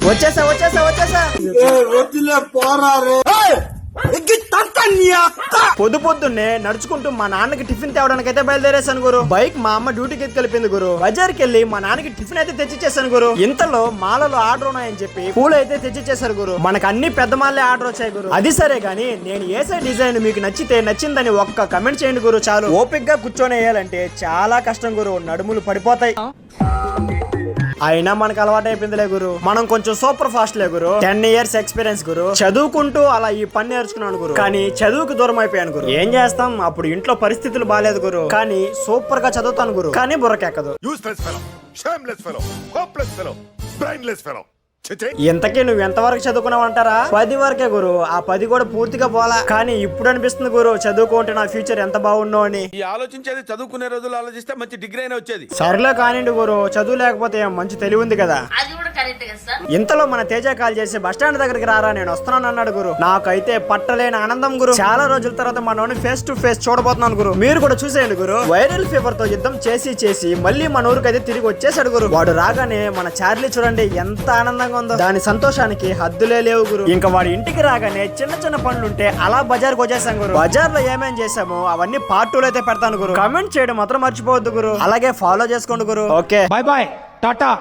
వచ్చేసా పొద్దున్నే నడుచుకుంటూ మా నాన్నకి టిఫిన్ తేవడానికి అయితే బయలుదేరేసాను గురు. బైక్ మా అమ్మ డ్యూటీకి కలిపింది గురు. బజార్కి వెళ్ళి మా నాన్నకి టిఫిన్ అయితే తెచ్చిచ్చేసాను గురు. ఇంతలో మాలలో ఆర్డర్ ఉన్నాయని చెప్పి పూలు అయితే తెచ్చిచ్చేసారు గురు. మనకు అన్ని పెద్ద మాలే ఆర్డర్ వచ్చాయి గురు. అది సరే గానీ నేను వేసే డిజైన్ మీకు నచ్చిందని ఒక్క కమెంట్ చేయండి గురు చాలు. ఓపిక్ గా కూర్చొని వేయాలంటే చాలా కష్టం గురు, నడుములు పడిపోతాయి. అయినా మనకు అలవాటు అయిపోయిందిలే గురు. మనం కొంచెం సూపర్ ఫాస్ట్ లే గురు. 10 years ఎక్స్పీరియన్స్ గురు. చదువుకుంటూ అలా ఈ పని నేర్చుకున్నాను గురు. కానీ చదువుకు దూరం అయిపోయాను గురు. ఏం చేస్తాం, అప్పుడు ఇంట్లో పరిస్థితులు బాగాలేదు గురు. కానీ సూపర్ గా చదువుతాను గురు. కానీ బుర్రకెక్కదు. ఇంతకీ నువ్వు ఎంతవరకు చదువుకున్నావు అంటారా? 10 వరకే గురు. ఆ 10 కూడా పూర్తిగా పోలా. కానీ ఇప్పుడు అనిపిస్తుంది గురు, చదువుకుంటే నా ఫ్యూచర్ ఎంత బాగుండో అని. ఈ ఆలోచించేది చదువుకునే రోజులు ఆలోచిస్తే మంచి డిగ్రీ అయినా వచ్చేది. సర్లే కానివ్వండి గురు, చదువు లేకపోతే మంచి తెలివి ఉంది కదా. ఇంతలో మన తేజ కాల్ చేసి బస్ స్టాండ్ దగ్గరికి రారా, నేను వస్తున్నాను అన్నాడు గురు. నాకైతే పట్టలేని ఆనందం గురు. చాలా రోజుల తర్వాత మనోని ఫేస్ టు ఫేస్ చూడబోతున్నాను గురు. మీరు కూడా చూసేయండి గురు. వైరల్ ఫీవర్ తో యుద్ధం చేసి మళ్ళీ మన ఊరికైతే తిరిగి వచ్చేసాడు గురు. వాడు రాగానే మన చార్లీ చూడండి ఎంత ఆనందంగా ఉందో. దాని సంతోషానికి హద్దులే లేవు గురు. ఇంకా వాడి ఇంటికి రాగానే చిన్న పనులుంటే అలా బజార్కి వచ్చేసాం గురు. బజార్ లో ఏమేం చేసామో అవన్నీ పార్ట్ 2 లో అయితే పెడతాను గురు. కమెంట్ చేయడం మాత్రం మర్చిపోవద్దు గురు. అలాగే ఫాలో చేసుకోండి గురు. Okay, bye bye, Tata.